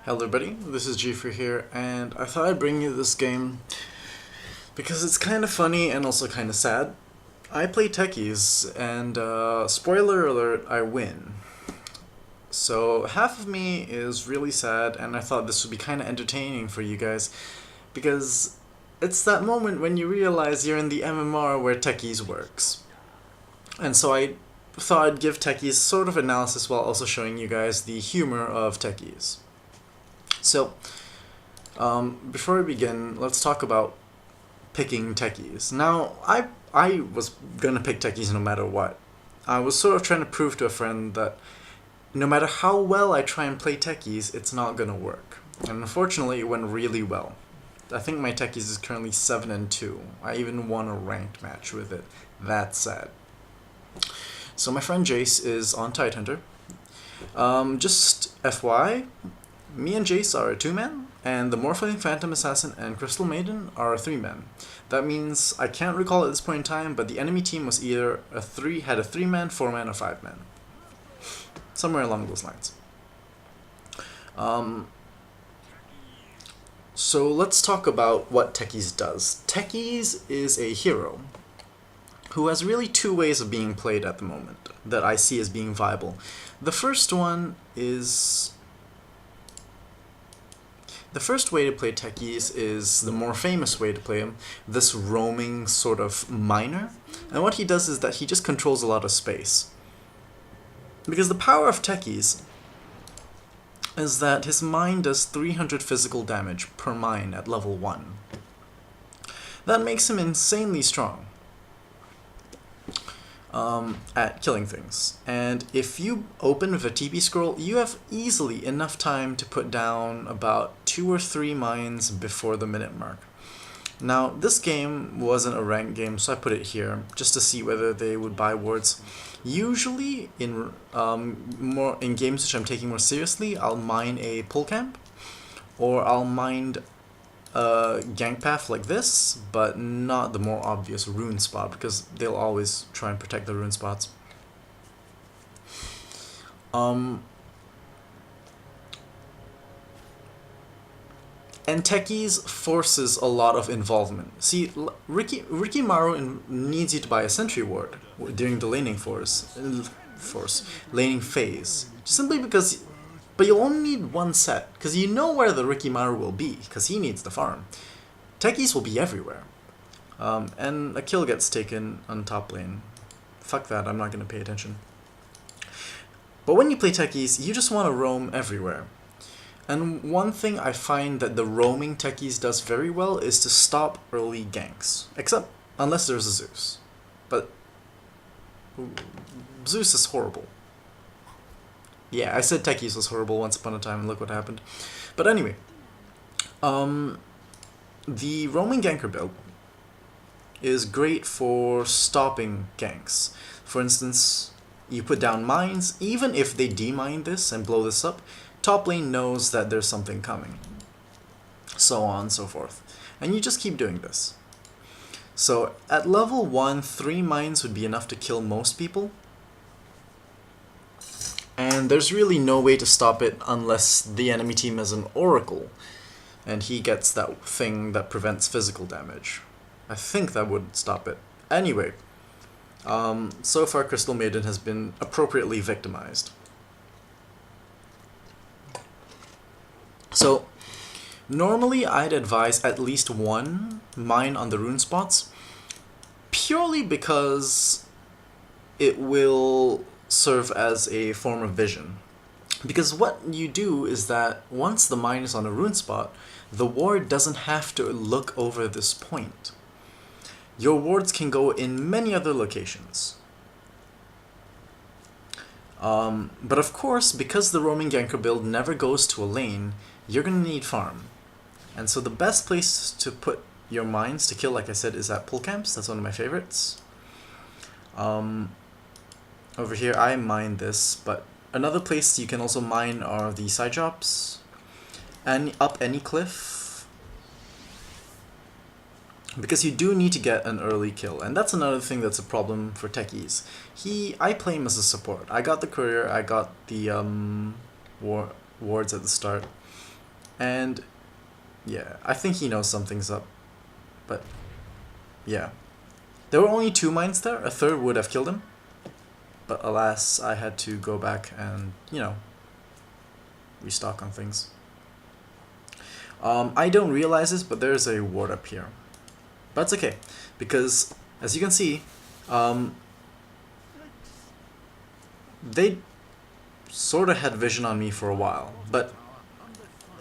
Hello everybody, this is G4 here, and I thought I'd bring you this game because it's kind of funny and also kind of sad. I play Techies, and spoiler alert, I win. So half of me is really sad, and I thought this would be kind of entertaining for you guys because it's that moment when you realize you're in the MMR where Techies works. And so I thought I'd give Techies sort of analysis while also showing you guys the humor of Techies. So, before we begin, let's talk about picking Techies. Now, I was gonna pick Techies no matter what. I was sort of trying to prove to a friend that no matter how well I try and play Techies, it's not gonna work. And unfortunately, it went really well. I think my Techies is currently 7-2. I even won a ranked match with it. That's sad. So my friend Jace is on Tidehunter. Just FYI, me and Jace are a 2-man, and the Morphling, Phantom Assassin, and Crystal Maiden are a 3-man. That means I can't recall at this point in time, but the enemy team was either had a 3-man, 4-man, or 5-man. Somewhere along those lines. So let's talk about what Techies does. Techies is a hero who has really two ways of being played at the moment that I see as being viable. The first one is... The first way to play Techies is the more famous way to play him, this roaming sort of miner. And what he does is that he just controls a lot of space. Because the power of Techies is that his mine does 300 physical damage per mine at level 1. That makes him insanely strong at killing things. And if you open with a TP scroll, you have easily enough time to put down about 2 or 3 mines before the minute mark. Now, this game wasn't a ranked game, so I put it here just to see whether they would buy wards. Usually, in games which I'm taking more seriously, I'll mine a pull camp, or I'll mine a gank path like this, but not the more obvious rune spot, because they'll always try and protect the rune spots. And Techies forces a lot of involvement. See, Ricky Maru needs you to buy a sentry ward during the laning laning phase, simply because. But you'll only need one set, because you know where the Ricky Maru will be, because he needs the farm. Techies will be everywhere. And a kill gets taken on top lane. Fuck that, I'm not going to pay attention. But when you play Techies, you just want to roam everywhere. And one thing I find that the roaming Techies does very well is to stop early ganks. Except, unless there's a Zeus. But Zeus is horrible. Yeah, I said Techies was horrible once upon a time, and look what happened. But anyway, the roaming ganker build is great for stopping ganks. For instance, you put down mines, even if they demine this and blow this up, top lane knows that there's something coming. So on and so forth. And you just keep doing this. So at level 1, 3 mines would be enough to kill most people. And there's really no way to stop it unless the enemy team has an Oracle, and he gets that thing that prevents physical damage. I think that would stop it. Anyway, so far Crystal Maiden has been appropriately victimized. So, normally I'd advise at least 1 mine on the rune spots, purely because it will serve as a form of vision. Because what you do is that once the mine is on a rune spot, the ward doesn't have to look over this point. Your wards can go in many other locations. But of course, because the roaming ganker build never goes to a lane, you're going to need farm. And so the best place to put your mines to kill, like I said, is at pull camps. That's one of my favorites. Over here I mine this, but another place you can also mine are the side drops, and up any cliff, because you do need to get an early kill, and that's another thing that's a problem for Techies. I play him as a support. I got the courier, I got the wards at the start, And yeah, I think he knows something's up. But yeah. There were only 2 mines there, a third would have killed him. But alas, I had to go back and, you know, restock on things. I don't realize this, but there's a ward up here. But it's okay, because as you can see, they sort of had vision on me for a while, but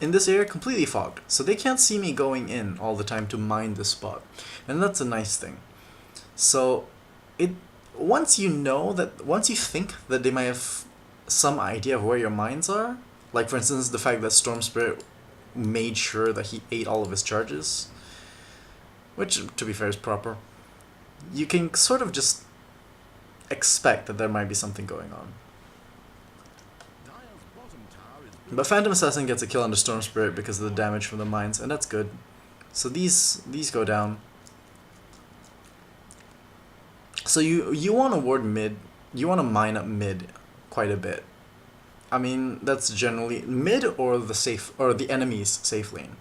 in this area completely fogged, so they can't see me going in all the time to mine this spot, and that's a nice thing. So once you think that they might have some idea of where your mines are, like for instance the fact that Storm Spirit made sure that he ate all of his charges, which to be fair is proper, you can sort of just expect that there might be something going on. But Phantom Assassin gets a kill under Storm Spirit because of the damage from the mines, and that's good. So these go down. So you want to ward mid, you want to mine up mid quite a bit. I mean, that's generally mid or the enemy's safe lane.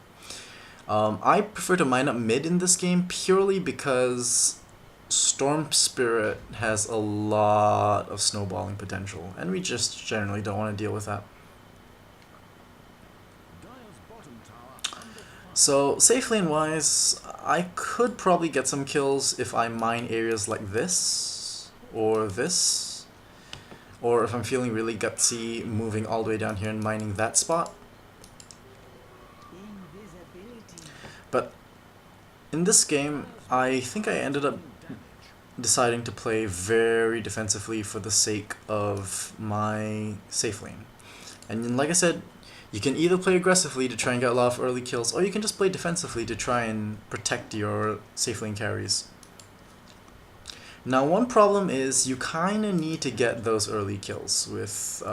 I prefer to mine up mid in this game purely because Storm Spirit has a lot of snowballing potential, and we just generally don't want to deal with that. So safe lane wise, I could probably get some kills if I mine areas like this, or if I'm feeling really gutsy, moving all the way down here and mining that spot. But in this game, I think I ended up deciding to play very defensively for the sake of my safe lane. And like I said, you can either play aggressively to try and get a lot of early kills, or you can just play defensively to try and protect your safe lane carries. Now one problem is you kind of need to get those early kills with...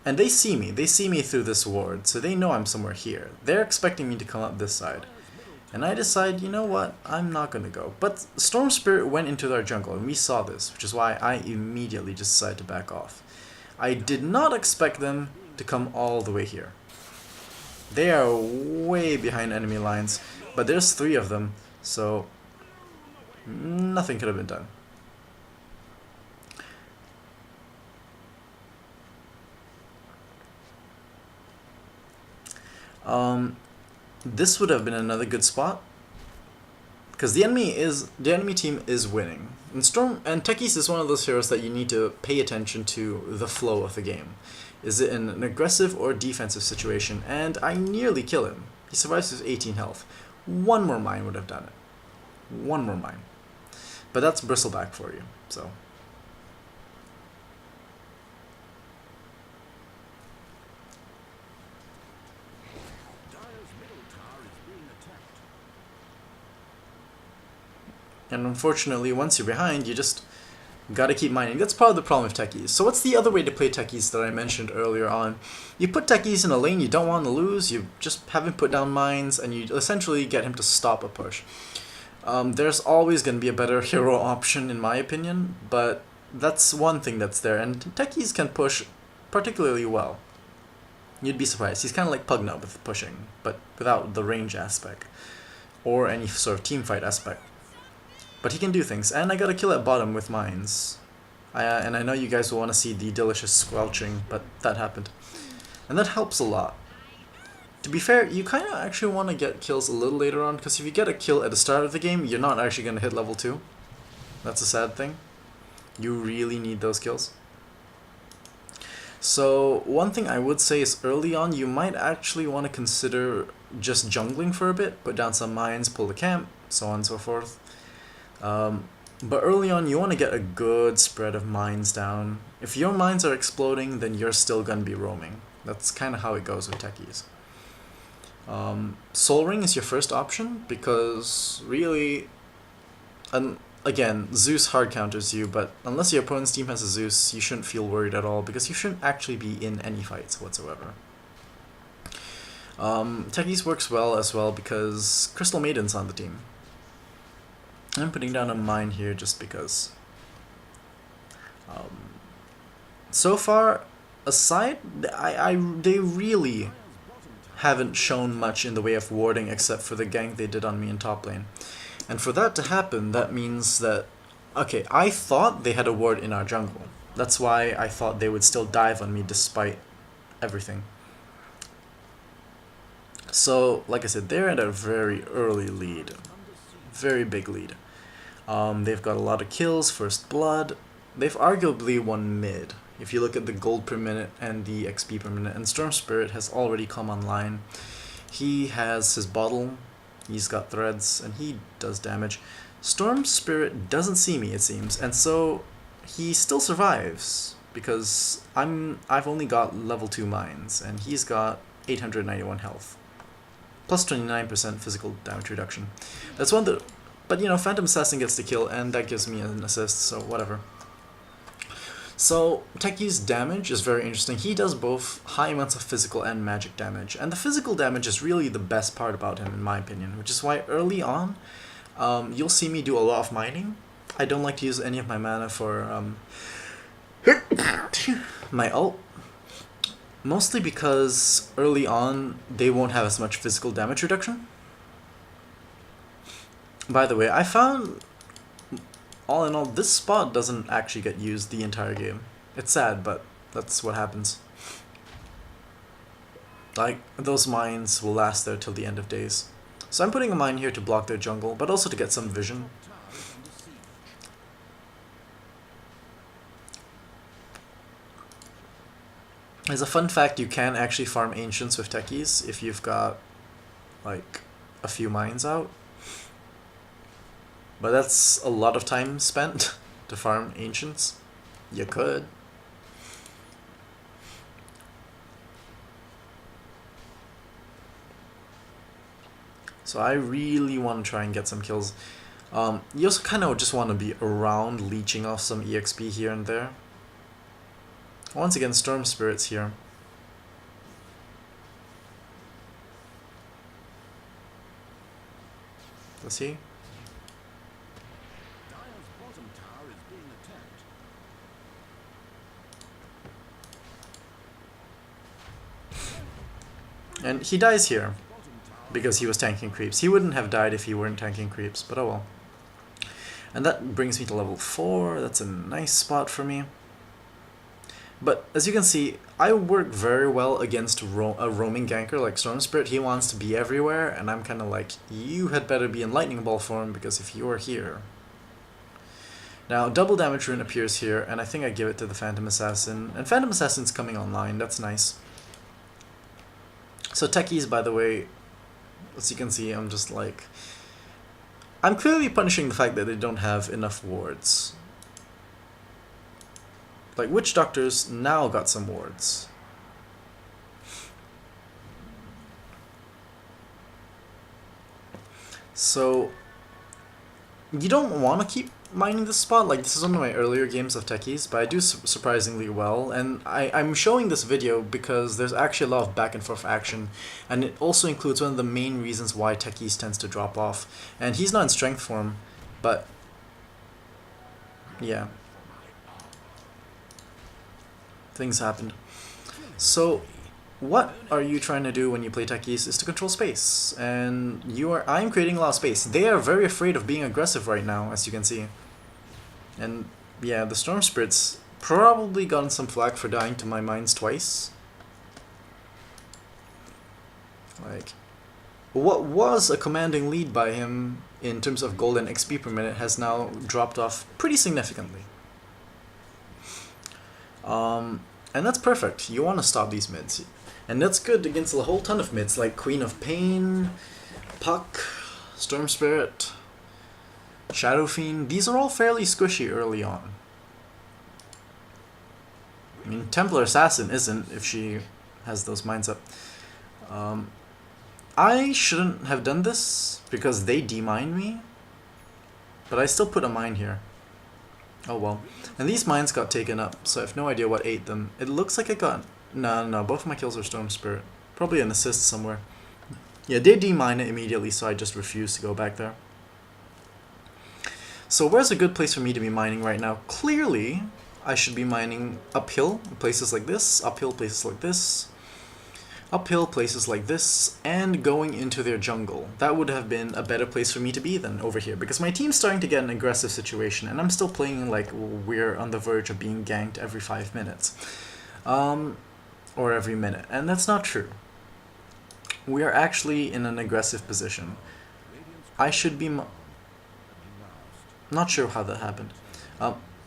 and they see me through this ward, so they know I'm somewhere here. They're expecting me to come up this side. And I decide, you know what, I'm not going to go. But Storm Spirit went into their jungle, and we saw this, which is why I immediately just decided to back off. I did not expect them to come all the way here. They are way behind enemy lines, but there's 3 of them, so nothing could have been done. This would have been another good spot, because the enemy team is winning. And Techies is one of those heroes that you need to pay attention to the flow of the game. Is it in an aggressive or defensive situation? And I nearly kill him. He survives with 18 health. One more mine would have done it. One more mine. But that's Bristleback for you, so. And unfortunately, once you're behind, you just gotta keep mining. That's part of the problem with Techies. So what's the other way to play Techies that I mentioned earlier on? You put Techies in a lane you don't want to lose, you just have him put down mines, and you essentially get him to stop a push. There's always going to be a better hero option in my opinion, but that's one thing that's there, and Techies can push particularly well. You'd be surprised. He's kind of like Pugnut with pushing, but without the range aspect, or any sort of teamfight aspect. But he can do things, and I got a kill at bottom with mines. And I know you guys will want to see the delicious squelching, but that happened. And that helps a lot. To be fair, you kind of actually want to get kills a little later on, because if you get a kill at the start of the game, you're not actually going to hit level 2. That's a sad thing. You really need those kills. So one thing I would say is early on, you might actually want to consider just jungling for a bit, put down some mines, pull the camp, so on and so forth. But early on, you want to get a good spread of mines down. If your mines are exploding, then you're still going to be roaming. That's kind of how it goes with Techies. Soul Ring is your first option, because really, and again, Zeus hard counters you, but unless your opponent's team has a Zeus, you shouldn't feel worried at all, because you shouldn't actually be in any fights whatsoever. Techies works well as well because Crystal Maiden's on the team. I'm putting down a mine here just because. So far, aside, they really haven't shown much in the way of warding except for the gank they did on me in top lane. And for that to happen, that means that, okay, I thought they had a ward in our jungle. That's why I thought they would still dive on me despite everything. So, like I said, they're at a very early lead. Very big lead. They've got a lot of kills, first blood. They've arguably won mid. If you look at the gold per minute and the XP per minute, and Storm Spirit has already come online. He has his bottle, he's got threads, and he does damage. Storm Spirit doesn't see me, it seems, and so he still survives because I've only got level 2 mines, and he's got 891 health. Plus 29% physical damage reduction. That's one that, but you know, Phantom Assassin gets the kill, and that gives me an assist, so whatever. So, Techies' damage is very interesting. He does both high amounts of physical and magic damage. And the physical damage is really the best part about him, in my opinion. Which is why early on, you'll see me do a lot of mining. I don't like to use any of my mana for my ult. Mostly because early on, they won't have as much physical damage reduction. By the way, I found, all in all, this spot doesn't actually get used the entire game. It's sad, but that's what happens. Like, those mines will last there till the end of days. So I'm putting a mine here to block their jungle, but also to get some vision. As a fun fact, you can actually farm Ancients with Techies if you've got, like, a few mines out. But that's a lot of time spent to farm Ancients. You could. So I really want to try and get some kills. You also kind of just want to be around leeching off some EXP here and there. Once again, Storm Spirit's here. Does he? And he dies here because he was tanking creeps. He wouldn't have died if he weren't tanking creeps, but oh well. And that brings me to level 4. That's a nice spot for me. But as you can see, I work very well against a roaming ganker like Storm Spirit. He wants to be everywhere, and I'm kind of like, you had better be in Lightning Ball form, because if you are here... Now, double damage rune appears here, and I think I give it to the Phantom Assassin. And Phantom Assassin's coming online, that's nice. So Techies, by the way, as you can see, I'm just like... I'm clearly punishing the fact that they don't have enough wards. Like, Witch Doctors now got some wards. So, you don't want to keep mining this spot. Like, this is one of my earlier games of Techies, but I do surprisingly well. And I'm showing this video because there's actually a lot of back and forth action. And it also includes one of the main reasons why Techies tends to drop off. And he's not in strength form, but... yeah. Things happened. So, what are you trying to do when you play Techies is to control space. And I'm creating a lot of space. They are very afraid of being aggressive right now, as you can see. And yeah, the Storm Spirit's probably gotten some flack for dying to my mines twice. Like, what was a commanding lead by him in terms of gold and XP per minute has now dropped off pretty significantly. And that's perfect. You want to stop these mids. And that's good against a whole ton of mids, like Queen of Pain, Puck, Storm Spirit, Shadow Fiend. These are all fairly squishy early on. I mean, Templar Assassin isn't, if she has those mines up. I shouldn't have done this, because they demine me. But I still put a mine here. Oh well. And these mines got taken up, so I have no idea what ate them. It looks like I got... No, both of my kills are Storm Spirit. Probably an assist somewhere. Yeah, they demine it immediately, so I just refuse to go back there. So where's a good place for me to be mining right now? Clearly, I should be mining uphill, places like this, uphill places like this. uphill places like this and going into their jungle. That would have been a better place for me to be than over here, because my team's starting to get an aggressive situation and I'm still playing like we're on the verge of being ganked every 5 minutes. Or every minute, and that's not true. We are actually in an aggressive position. I should be... not sure how that happened.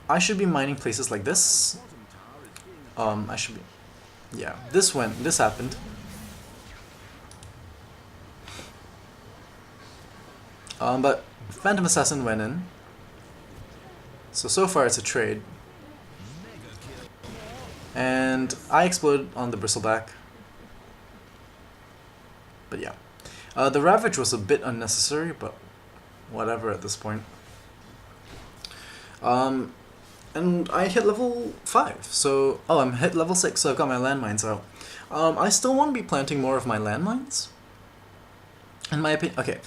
I should be mining places like this. I should be... yeah, this happened. But Phantom Assassin went in. So far it's a trade. And I exploded on the Bristleback. But yeah. The Ravage was a bit unnecessary, but whatever at this point. And I hit level 5, so... oh, I'm hit level 6, so I've got my landmines out. I still want to be planting more of my landmines. In my opinion... okay,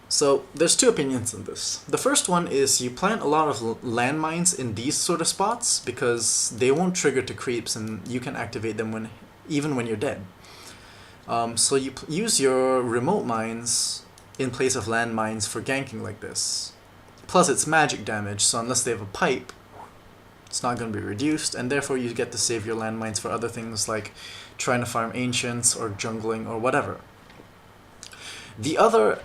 so there's two opinions in this. The first one is you plant a lot of landmines in these sort of spots because they won't trigger to creeps and you can activate them even when you're dead. So you use your remote mines in place of landmines for ganking like this. Plus it's magic damage, so unless they have a pipe, it's not going to be reduced, and therefore you get to save your landmines for other things like trying to farm ancients or jungling or whatever. The other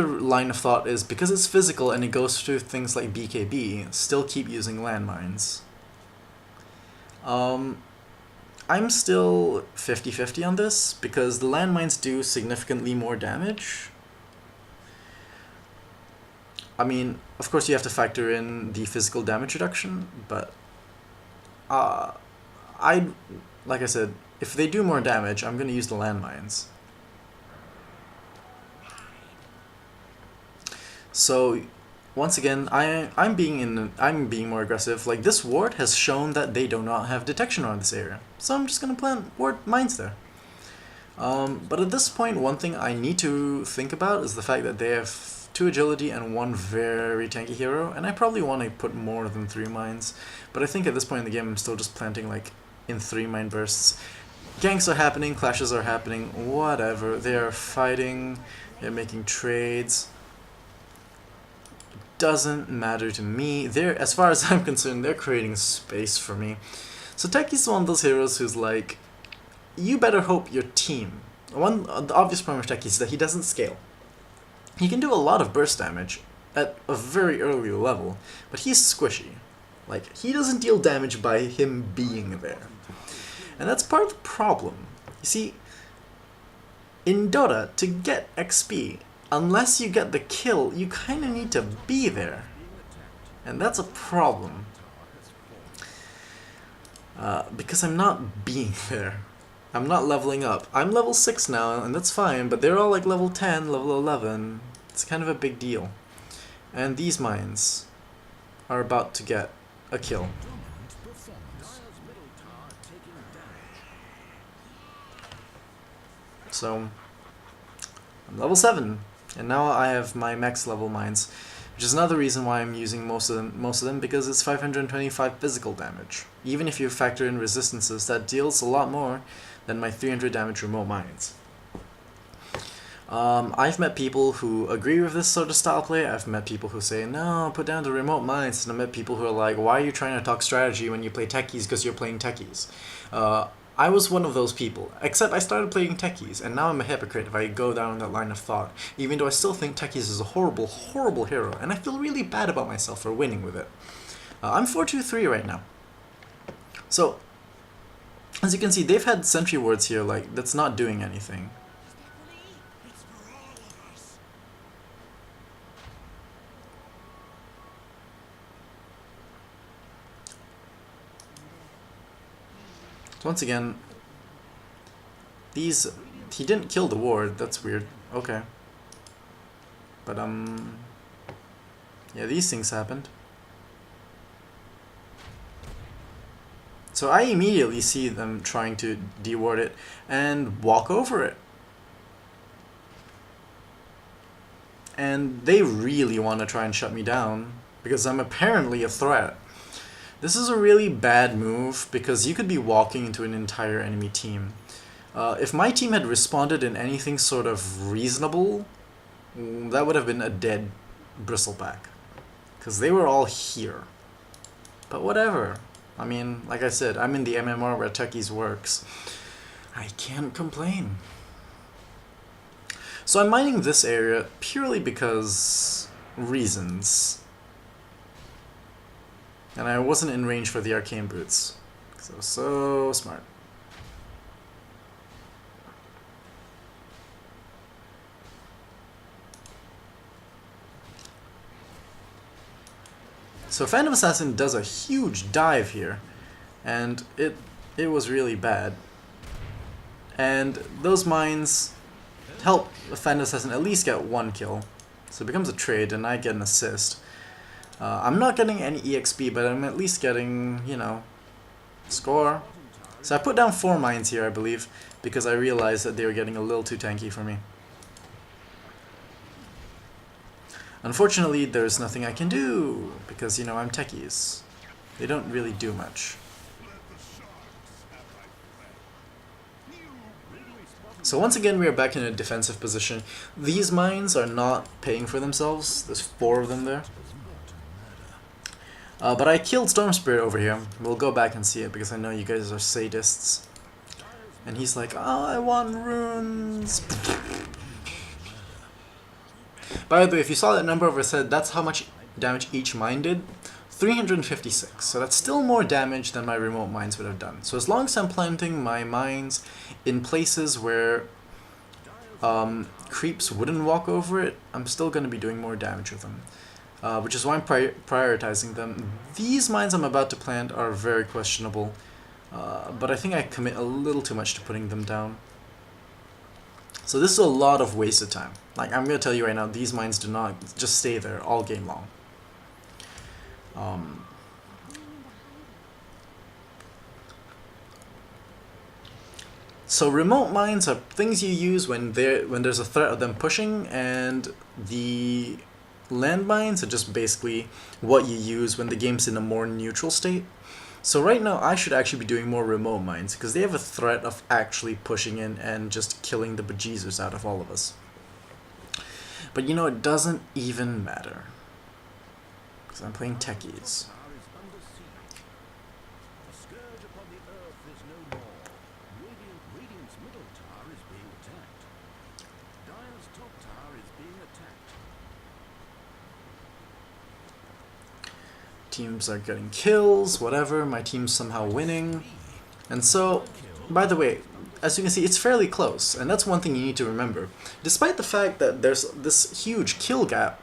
line of thought is because it's physical and it goes through things like BKB, still keep using landmines. I'm still 50-50 on this because the landmines do significantly more damage. I mean, of course you have to factor in the physical damage reduction, but like I said, if they do more damage, I'm going to use the landmines. So once again, I'm being more aggressive. Like this ward has shown that they do not have detection around this area, so I'm just going to plant ward mines there. But at this point, one thing I need to think about is the fact that they have 2 agility and 1 very tanky hero, and I probably want to put more than 3 mines, but I think at this point in the game I'm still just planting like in 3 mine bursts. Ganks are happening, clashes are happening, whatever. They are fighting, they're making trades. Doesn't matter to me. They're, as far as I'm concerned, they're creating space for me. So Techies is one of those heroes who's like, you better hope your team... the obvious problem with Techies is that he doesn't scale. He can do a lot of burst damage at a very early level, but he's squishy. Like, he doesn't deal damage by him being there. And that's part of the problem. You see, in Dota, to get XP, unless you get the kill, you kind of need to be there. And that's a problem. Because I'm not being there. I'm not leveling up. I'm level 6 now, and that's fine, but they're all like level 10, level 11. It's kind of a big deal. And these mines are about to get a kill. So, I'm level 7, and now I have my max level mines, which is another reason why I'm using most of them, because it's 525 physical damage. Even if you factor in resistances, that deals a lot more than my 300 damage remote mines. I've met people who agree with this sort of style play. I've met people who say, no, put down the remote mines, and I've met people who are like, why are you trying to talk strategy when you play Techies because you're playing Techies? I was one of those people, except I started playing Techies, and now I'm a hypocrite if I go down that line of thought, even though I still think Techies is a horrible, horrible hero, and I feel really bad about myself for winning with it. I'm 4-2-3 right now. So, as you can see, they've had sentry wards here, like, that's not doing anything. So once again, he didn't kill the ward, that's weird. Okay. But, yeah, these things happened. So I immediately see them trying to deward it and walk over it. And they really want to try and shut me down because I'm apparently a threat. This is a really bad move because you could be walking into an entire enemy team. If my team had responded in anything sort of reasonable, that would have been a dead Bristleback. Because they were all here. But whatever. I mean, like I said, I'm in the MMR where Techies works. I can't complain. So I'm mining this area purely because reasons. And I wasn't in range for the arcane boots. Because I was so smart. So Phantom Assassin does a huge dive here, and it was really bad. And those mines help Phantom Assassin at least get one kill. So it becomes a trade, and I get an assist. I'm not getting any EXP, but I'm at least getting, you know, score. So I put down 4 mines here, I believe, because I realized that they were getting a little too tanky for me. Unfortunately, there's nothing I can do, because, you know, I'm Techies. They don't really do much. So once again, we are back in a defensive position. These mines are not paying for themselves. There's 4 of them there. But I killed Storm Spirit over here. We'll go back and see it, because I know you guys are sadists. And he's like, oh, I want runes. By the way, if you saw that number over said, that's how much damage each mine did. 356. So that's still more damage than my remote mines would have done. So as long as I'm planting my mines in places where creeps wouldn't walk over it, I'm still going to be doing more damage with them. Which is why I'm prioritizing them. These mines I'm about to plant are very questionable. But I think I commit a little too much to putting them down. So this is a lot of wasted time. Like, I'm going to tell you right now, these mines do not just stay there all game long. So remote mines are things you use when there's a threat of them pushing, and the landmines are just basically what you use when the game's in a more neutral state. So right now I should actually be doing more remote mines, because they have a threat of actually pushing in and just killing the bejesus out of all of us. But you know, it doesn't even matter, because I'm playing Techies. Teams are getting kills, whatever, my team's somehow winning. And so, by the way, as you can see, it's fairly close, and that's one thing you need to remember. Despite the fact that there's this huge kill gap,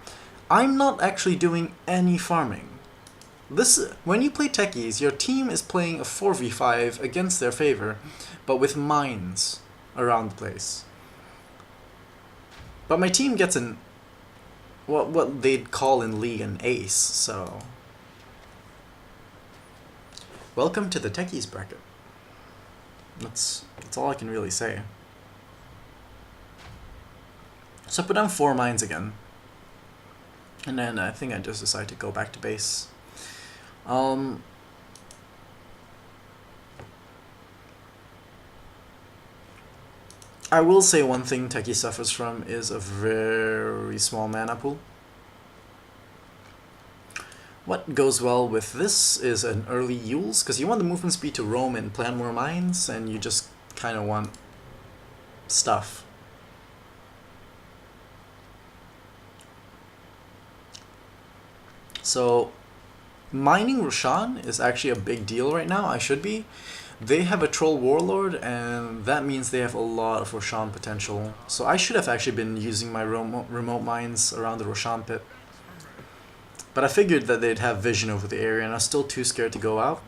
I'm not actually doing any farming. When you play Techies, your team is playing a 4v5 against their favor, but with mines around the place. But my team gets an what they'd call in League an ace, so welcome to the Techies bracket. That's all I can really say. So I put down 4 mines again. And then I think I just decided to go back to base. I will say one thing Techie suffers from is a very small mana pool. What goes well with this is an early Yules, because you want the movement speed to roam and plant more mines, and you just kind of want stuff. So, mining Roshan is actually a big deal right now. I should be. They have a Troll Warlord, and that means they have a lot of Roshan potential. So I should have actually been using my remote mines around the Roshan pit. But I figured that they'd have vision over the area, and I was still too scared to go out.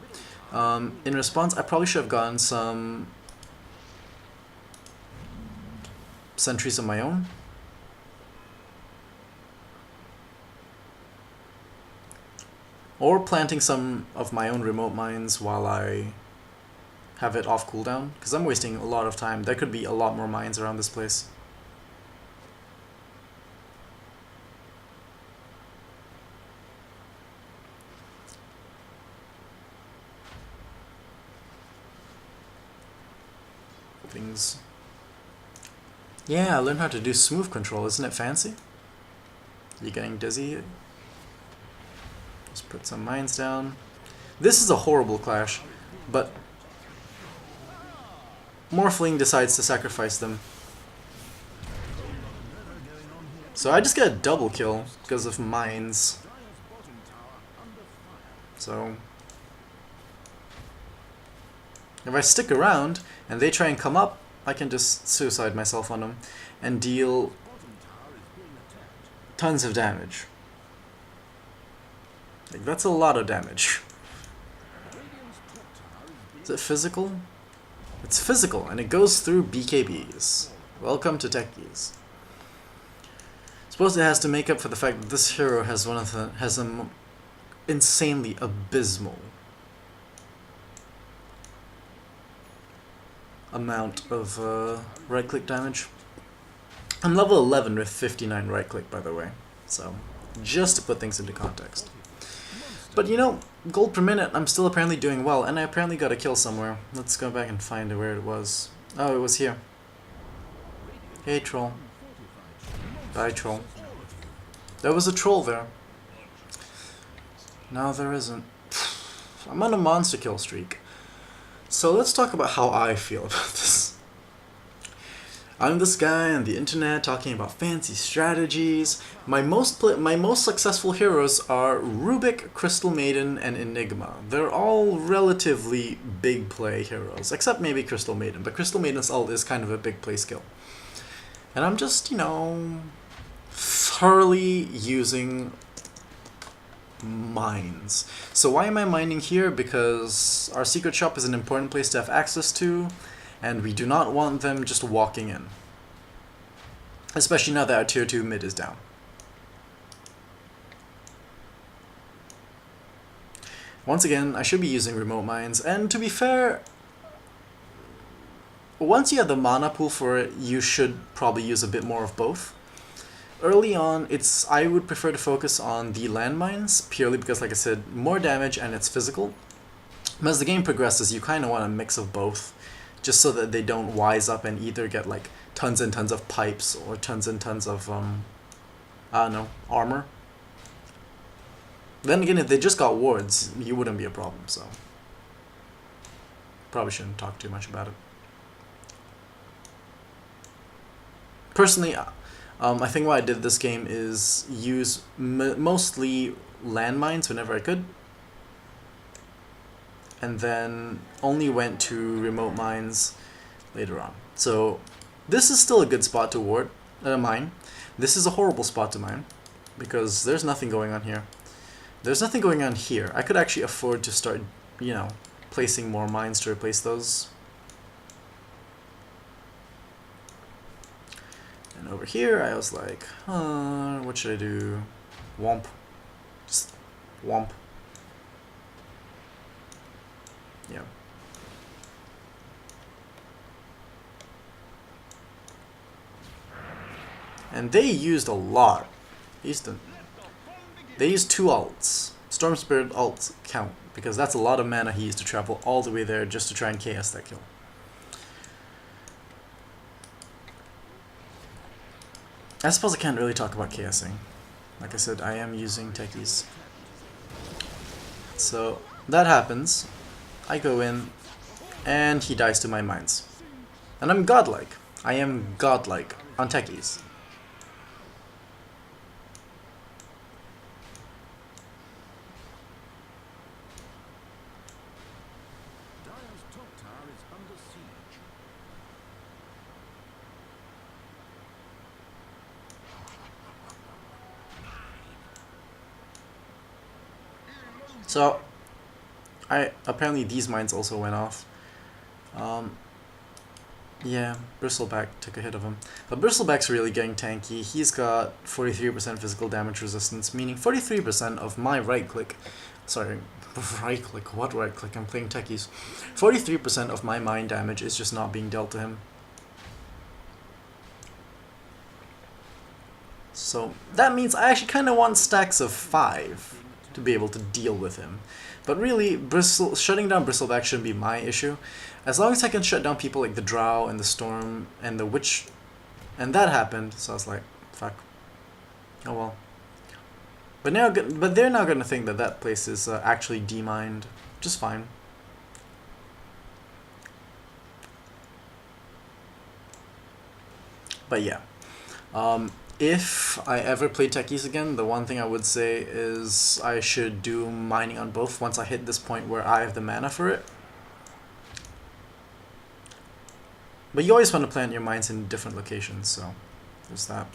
In response, I probably should have gotten some sentries of my own. Or planting some of my own remote mines while I have it off cooldown, because I'm wasting a lot of time. There could be a lot more mines around this place. things. Yeah, I learned how to do smooth control. Isn't it fancy? You getting dizzy? Let's put some mines down. This is a horrible clash, but Morphling decides to sacrifice them. So I just get a double kill because of mines. So if I stick around and they try and come up, I can just suicide myself on them and deal tons of damage. Like, that's a lot of damage. Is it physical? It's physical, and it goes through BKBs. Welcome to Techies. Suppose it has to make up for the fact that this hero has an insanely abysmal amount of right-click damage. I'm level 11 with 59 right-click, by the way. So, just to put things into context. But you know, gold per minute, I'm still apparently doing well, and I apparently got a kill somewhere. Let's go back and find where it was. Oh, it was here. Hey, troll. Bye, troll. There was a troll there. No, there isn't. I'm on a monster kill streak. So let's talk about how I feel about this. I'm this guy on the internet talking about fancy strategies. My most successful heroes are Rubik, Crystal Maiden, and Enigma. They're all relatively big play heroes, except maybe Crystal Maiden. But Crystal Maiden's ult is kind of a big play skill. And I'm just, you know, thoroughly using mines. So why am I mining here? Because our secret shop is an important place to have access to, and we do not want them just walking in. Especially now that our tier 2 mid is down. Once again, I should be using remote mines, and to be fair, once you have the mana pool for it, you should probably use a bit more of both. Early on, I would prefer to focus on the landmines, purely because, like I said, more damage and it's physical. But as the game progresses, you kind of want a mix of both, just so that they don't wise up and either get like tons and tons of pipes or tons and tons of, I don't know, armor. Then again, if they just got wards, you wouldn't be a problem, so probably shouldn't talk too much about it. Personally, I think what I did this game is use mostly landmines whenever I could, and then only went to remote mines later on. So this is still a good spot to mine. This is a horrible spot to mine, because there's nothing going on here. There's nothing going on here. I could actually afford to start, you know, placing more mines to replace those. And over here, I was like, what should I do? Womp. Just womp. Yeah. And they used a lot. They used 2 ults. Storm Spirit ults count, because that's a lot of mana he used to travel all the way there just to try and KS that kill. I suppose I can't really talk about KSing. Like I said, I am using Techies. So that happens. I go in, and he dies to my mines. And I'm godlike. I am godlike on Techies. So, apparently these mines also went off. Yeah, Bristleback took a hit of him. But Bristleback's really getting tanky. He's got 43% physical damage resistance, meaning 43% of my right-click... Sorry, right-click? What right-click? I'm playing Techies. 43% of my mine damage is just not being dealt to him. So, that means I actually kind of want stacks of 5 to be able to deal with him. But really, shutting down Bristleback shouldn't be my issue. As long as I can shut down people like the Drow and the Storm and the Witch, and that happened, so I was like, fuck. Oh well. But they're now gonna think that that place is actually demined, just fine. But yeah, if I ever play Techies again, the one thing I would say is I should do mining on both once I hit this point where I have the mana for it. But you always want to plant your mines in different locations, so there's that.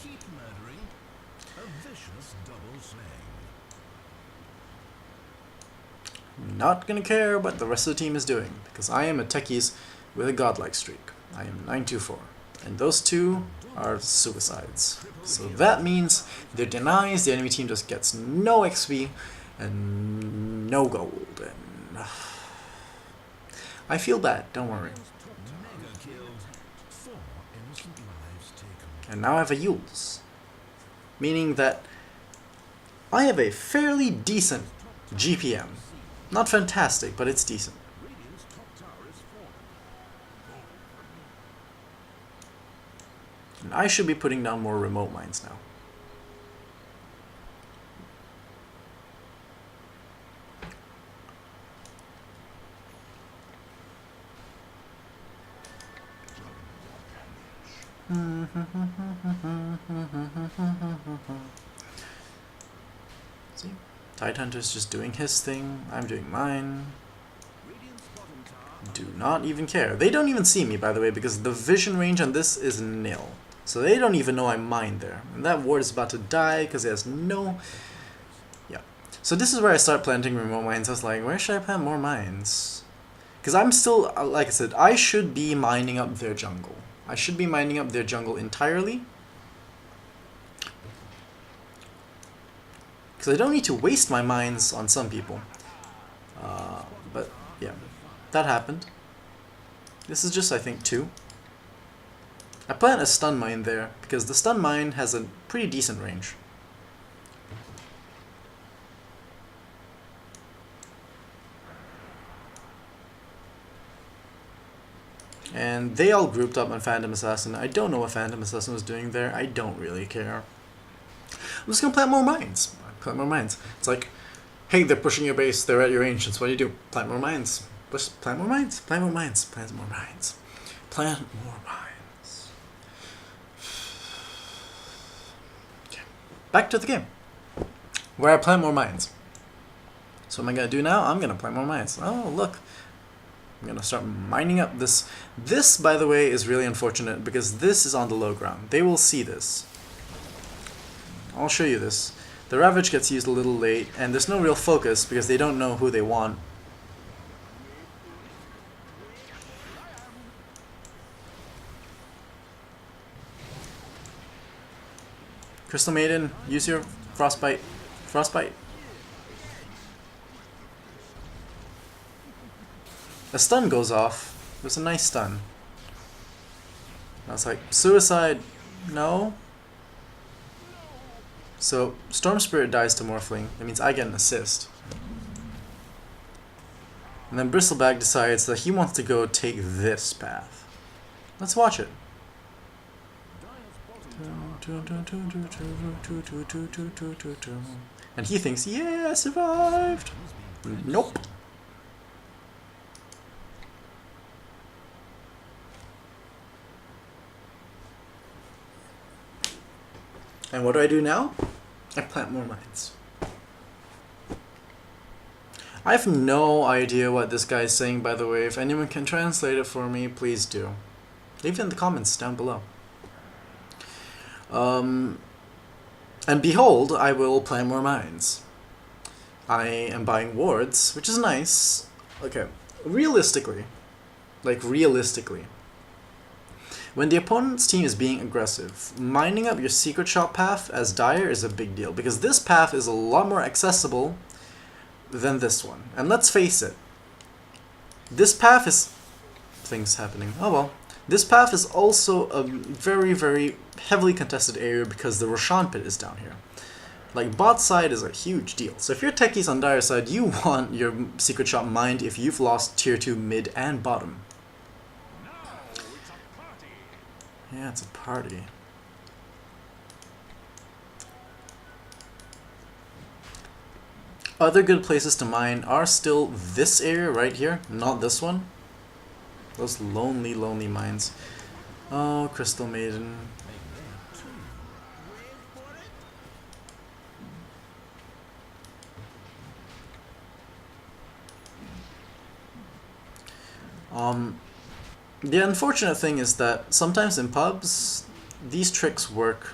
I'm not gonna care what the rest of the team is doing, because I am a Techies with a godlike streak. I am 924, and those two are suicides. So that means they're denies, the enemy team just gets no XP and no gold, and I feel bad, don't worry. And now I have a Yules, meaning that I have a fairly decent GPM. Not fantastic, but it's decent. And I should be putting down more remote mines now. See? Tidehunter's just doing his thing, I'm doing mine. Do not even care. They don't even see me, by the way, because the vision range on this is nil. So they don't even know I'm mined there. And that ward is about to die because it has no... Yeah. So this is where I start planting remote mines. I was like, where should I plant more mines? Because I'm still, like I said, I should be mining up their jungle. I should be mining up their jungle entirely. Because I don't need to waste my mines on some people. But yeah, that happened. This is just, I think, 2. I plant a stun mine there, because the stun mine has a pretty decent range. And they all grouped up on Phantom Assassin. I don't know what Phantom Assassin was doing there. I don't really care. I'm just gonna plant more mines. Plant more mines. It's like, hey, they're pushing your base. They're at your ancients. What do? Plant more mines. Plant more mines. Plant more mines. Plant more mines. Plant more mines. Okay. Back to the game, where I plant more mines. So what am I gonna do now? I'm gonna plant more mines. Oh, look. I'm gonna start mining up this. This, by the way, is really unfortunate because this is on the low ground. They will see this. I'll show you this. The Ravage gets used a little late, and there's no real focus because they don't know who they want. Crystal Maiden, use your Frostbite. Frostbite. A stun goes off. It was a nice stun. I was like, suicide, no. So, Storm Spirit dies to Morphling. That means I get an assist. And then Bristleback decides that he wants to go take this path. Let's watch it. And he thinks, yeah, I survived. Nope. And what do I do now? I plant more mines. I have no idea what this guy is saying, by the way. If anyone can translate it for me, please do. Leave it in the comments down below. And behold, I will plant more mines. I am buying wards, which is nice. Okay, realistically, when the opponent's team is being aggressive, mining up your secret shop path as Dire is a big deal, because this path is a lot more accessible than this one. And let's face it, this path is... things happening. Oh well. This path is also a very, very heavily contested area because the Roshan pit is down here. Like, bot side is a huge deal. So if you're Techies on dire side, you want your secret shop mined if you've lost tier 2 mid and bottom. Yeah, it's a party. Other good places to mine are still this area right here, not this one. Those lonely, lonely mines. Oh, Crystal Maiden. The unfortunate thing is that sometimes in pubs, these tricks work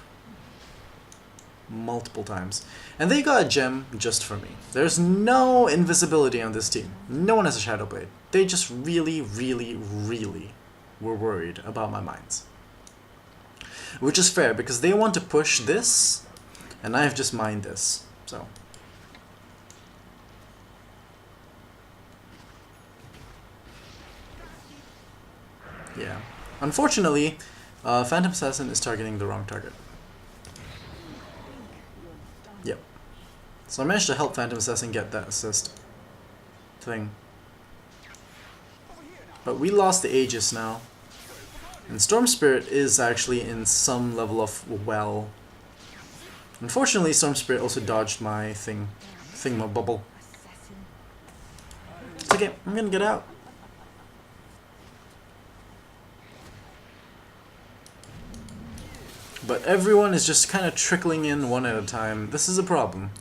multiple times. And they got a gem just for me. There's no invisibility on this team. No one has a Shadow Blade. They just really, really, really were worried about my mines. Which is fair, because they want to push this, and I've just mined this. So... yeah. Unfortunately, Phantom Assassin is targeting the wrong target. Yep. So I managed to help Phantom Assassin get that assist thing. But we lost the Aegis now. And Storm Spirit is actually in some level of well. Unfortunately, Storm Spirit also dodged my thingamabubble. It's okay, I'm gonna get out. But everyone is just kind of trickling in one at a time. This is a problem.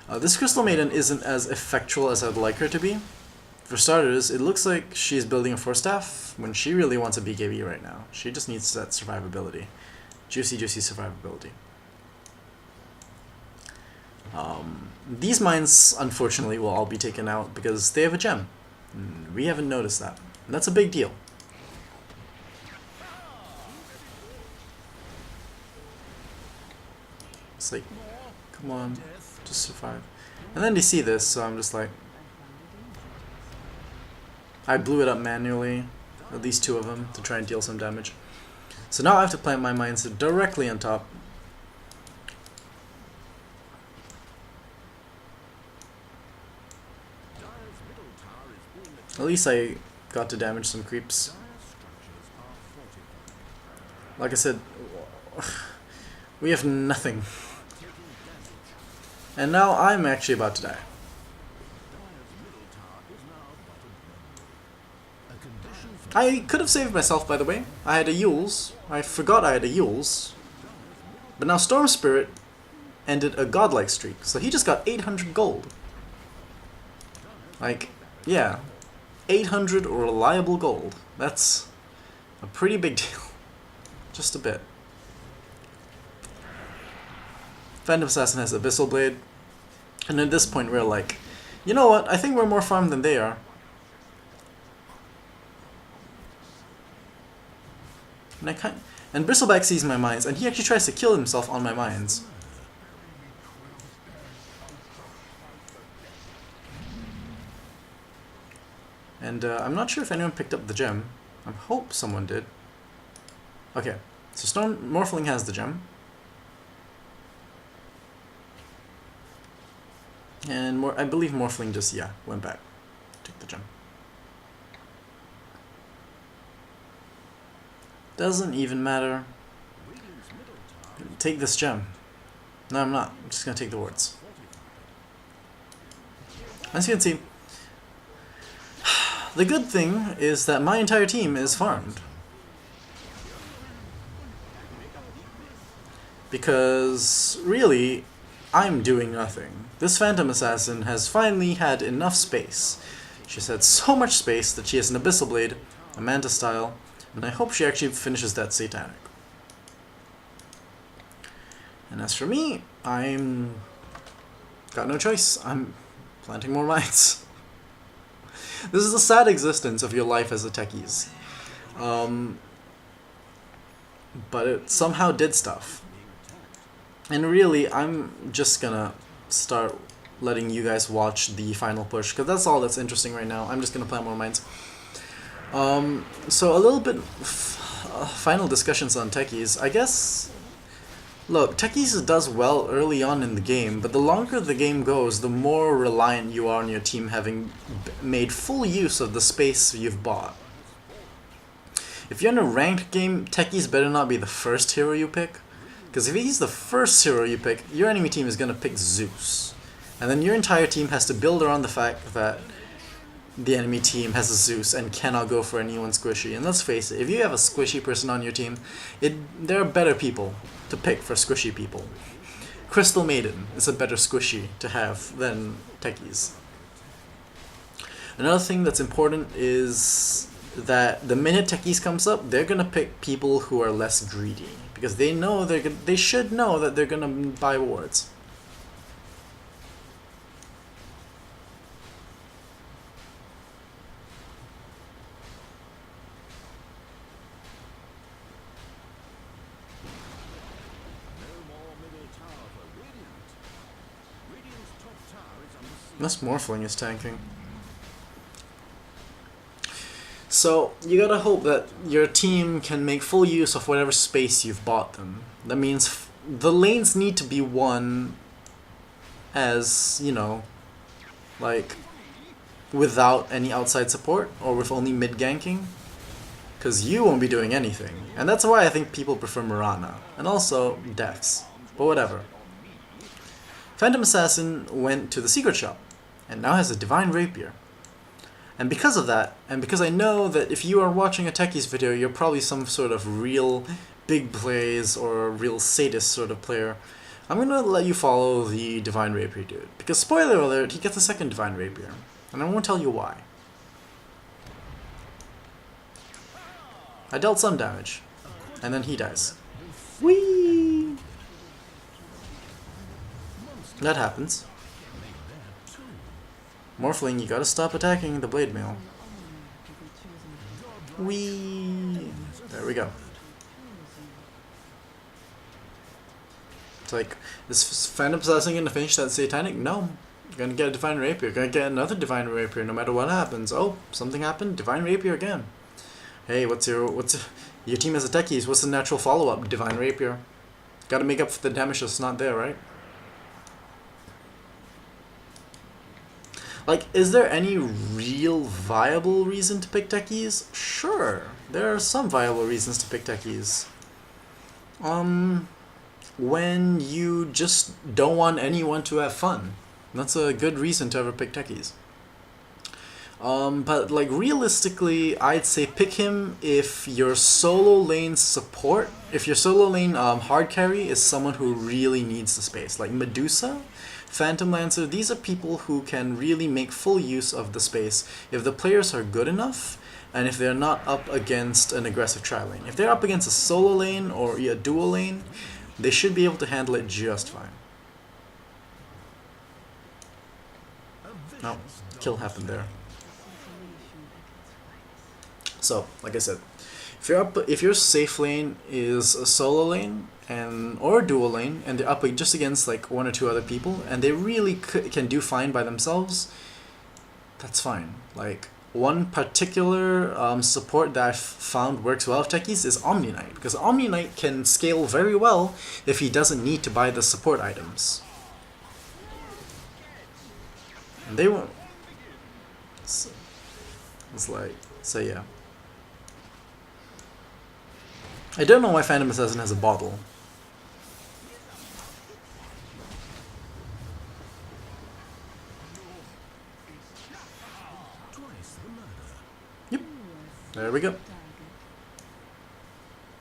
This Crystal Maiden isn't as effectual as I'd like her to be. For starters, it looks like she's building a Force Staff when she really wants a BKB right now. She just needs that survivability. Juicy, juicy survivability. These mines, unfortunately, will all be taken out because they have a gem. We haven't noticed that. And that's a big deal. It's like, come on, just survive. And then they see this, so I'm just like... I blew it up manually, at least 2 of them, to try and deal some damage. So now I have to plant my mines directly on top. At least I got to damage some creeps. Like I said, we have nothing. And now I'm actually about to die. I could have saved myself, by the way. I had a Yules. I forgot I had a Yules. But now Storm Spirit ended a godlike streak, so he just got 800 gold. Like, yeah. 800 reliable gold. That's a pretty big deal. Just a bit. Phantom Assassin has Abyssal Blade. And at this point we're like, you know what, I think we're more farmed than they are. And Bristleback sees my mines, and he actually tries to kill himself on my mines. And I'm not sure if anyone picked up the gem. I hope someone did. Okay, so Morphling has the gem. And I believe Morphling just, yeah, went back. Took the gem. Doesn't even matter. Take this gem. No, I'm not. I'm just gonna take the wards. As you can see, the good thing is that my entire team is farmed. Because, really, I'm doing nothing. This Phantom Assassin has finally had enough space. She's had so much space that she has an Abyssal Blade, a Manta Style, and I hope she actually finishes that Satanic. And as for me, I'm... got no choice. I'm planting more mines. This is the sad existence of your life as a Techies. But it somehow did stuff. And really, I'm just gonna start letting you guys watch the final push, because that's all that's interesting right now. I'm just gonna plant more mines. So a little bit final discussions on Techies. I guess Look, Techies does well early on in the game, but the longer the game goes, the more reliant you are on your team having made full use of the space you've bought. If you're in a ranked game, Techies better not be the first hero you pick, because if he's the first hero you pick, your enemy team is going to pick Zeus. And then your entire team has to build around the fact that the enemy team has a Zeus and cannot go for anyone squishy. And let's face it, if you have a squishy person on your team, there are better people to pick for squishy people. Crystal Maiden is a better squishy to have than Techies. Another thing that's important is that the minute Techies comes up, they're gonna pick people who are less greedy because they know they should know that they're gonna buy wards. This Morphling is tanking. So, you gotta hope that your team can make full use of whatever space you've bought them. That means the lanes need to be won as, you know, like, without any outside support, or with only mid-ganking. Because you won't be doing anything. And that's why I think people prefer Mirana. And also, Dex. But whatever. Phantom Assassin went to the secret shop, and now has a Divine Rapier. And because of that, and because I know that if you are watching a Techies video, you're probably some sort of real big plays or real sadist sort of player, I'm gonna let you follow the Divine Rapier dude. Because spoiler alert, he gets a second Divine Rapier. And I won't tell you why. I dealt some damage, and then he dies. Whee! That happens. Morphling, you gotta stop attacking the blade mail. Whee! There we go. It's like, is Phantom Assassin gonna finish that Satanic? No. You're gonna get a Divine Rapier. You're gonna get another Divine Rapier no matter what happens. Oh, something happened? Divine Rapier again. Hey, your team has a Techies. What's the natural follow-up? Divine Rapier. Gotta make up for the damage that's not there, right? Like, is there any real viable reason to pick Techies? Sure, there are some viable reasons to pick Techies. When you just don't want anyone to have fun. That's a good reason to ever pick Techies. But like realistically, I'd say pick him if your solo lane support, if your solo lane hard carry is someone who really needs the space. Like Medusa, Phantom Lancer, these are people who can really make full use of the space if the players are good enough and if they're not up against an aggressive tri-lane. If they're up against a solo lane or a dual lane, they should be able to handle it just fine. No, kill happened there. So, like I said, if your safe lane is a solo lane or a dual lane, and they're up just against like one or two other people, and they really can do fine by themselves, that's fine. Like one particular support that I've found works well with Techies is Omni Knight, because Omni Knight can scale very well if he doesn't need to buy the support items. And they won't. It's like, so yeah. I don't know why Phantom Assassin has a bottle. Yep. There we go.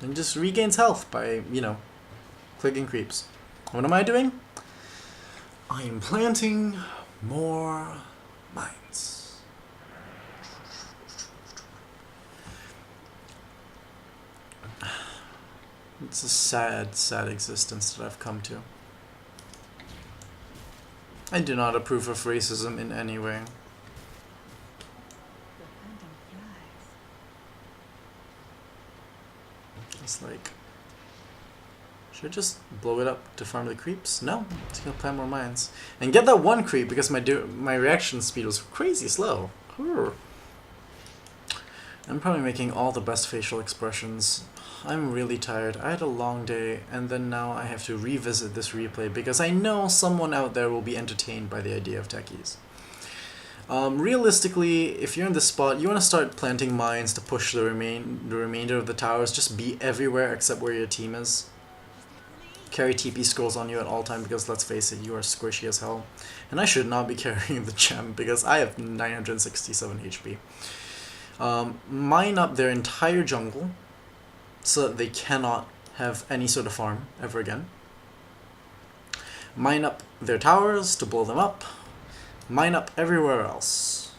And just regains health by, you know, clicking creeps. What am I doing? I am planting more mines. It's a sad, sad existence that I've come to. I do not approve of racism in any way. It's like, should I just blow it up to farm the creeps? No, it's gonna plant more mines and get that one creep because my reaction speed was crazy slow. I'm probably making all the best facial expressions. I'm really tired. I had a long day, and then now I have to revisit this replay because I know someone out there will be entertained by the idea of techies. Realistically, if you're in this spot, you want to start planting mines to push the remainder of the towers. Just be everywhere except where your team is. Carry TP scrolls on you at all time because, let's face it, you are squishy as hell. And I should not be carrying the gem because I have 967 HP. Mine up their entire jungle so that they cannot have any sort of farm ever again. Mine up their towers to blow them up. Mine up everywhere else.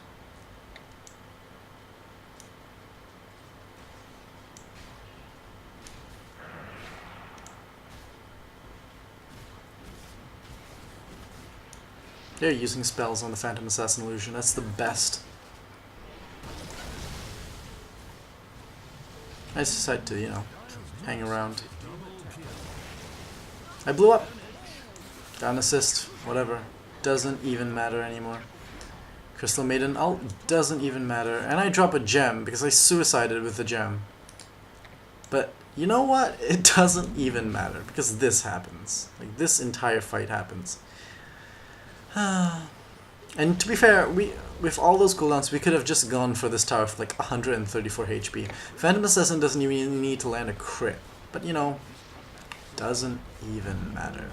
They're using spells on the Phantom Assassin illusion. That's the best. I just decided to, you know, hang around. I blew up. Got an assist. Whatever. Doesn't even matter anymore. Crystal Maiden ult doesn't even matter. And I drop a gem because I suicided with the gem. But you know what? It doesn't even matter because this happens. Like, this entire fight happens. And to be fair, with all those cooldowns, we could have just gone for this tower for like 134 HP. Phantom Assassin doesn't even need to land a crit. But you know, doesn't even matter.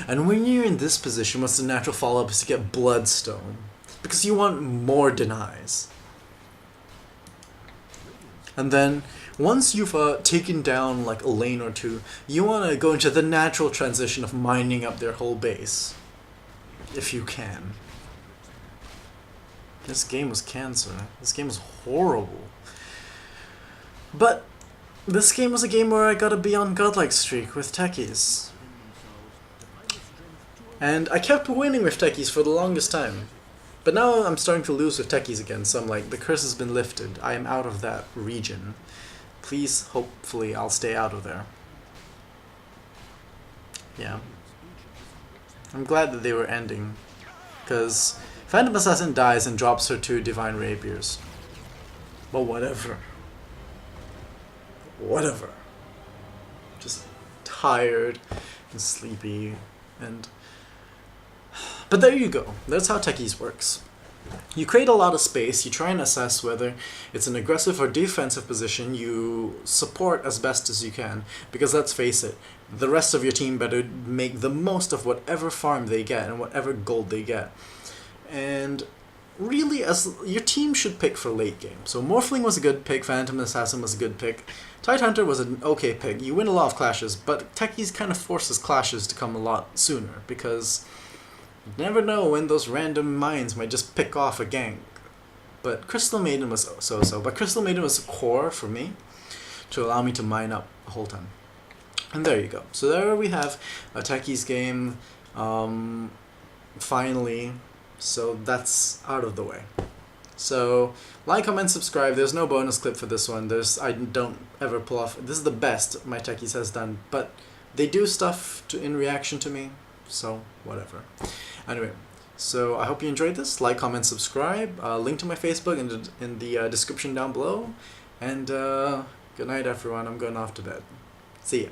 And when you're in this position, what's the natural follow-up is to get Bloodstone. Because you want more denies. And then, once you've taken down like a lane or two, you want to go into the natural transition of mining up their whole base. If you can. This game was cancer. This game was horrible. But this game was a game where I got a Beyond Godlike streak with Techies. And I kept winning with Techies for the longest time. But now I'm starting to lose with Techies again, so I'm like, the curse has been lifted. I am out of that region. Please, hopefully, I'll stay out of there. Yeah. I'm glad that they were ending. Because Phantom Assassin dies and drops her 2 Divine Rapiers. But whatever. Whatever. Just tired and sleepy and... But there you go. That's how Techies works. You create a lot of space, you try and assess whether it's an aggressive or defensive position, you support as best as you can, because let's face it, the rest of your team better make the most of whatever farm they get and whatever gold they get. And really, as your team should pick for late game. So Morphling was a good pick, Phantom Assassin was a good pick, Tidehunter was an okay pick. You win a lot of clashes, but Techies kind of forces clashes to come a lot sooner, because you never know when those random mines might just pick off a gank. But Crystal Maiden was so-so. But Crystal Maiden was core for me to allow me to mine up the whole time. And there you go. So there we have a Techies game, finally. So that's out of the way. So like, comment, subscribe. There's no bonus clip for this one. I don't ever pull off. This is the best my Techies has done. But they do stuff in reaction to me. So whatever. Anyway, so I hope you enjoyed this. Like, comment, subscribe. Link to my Facebook in the description down below. And good night, everyone. I'm going off to bed. See ya.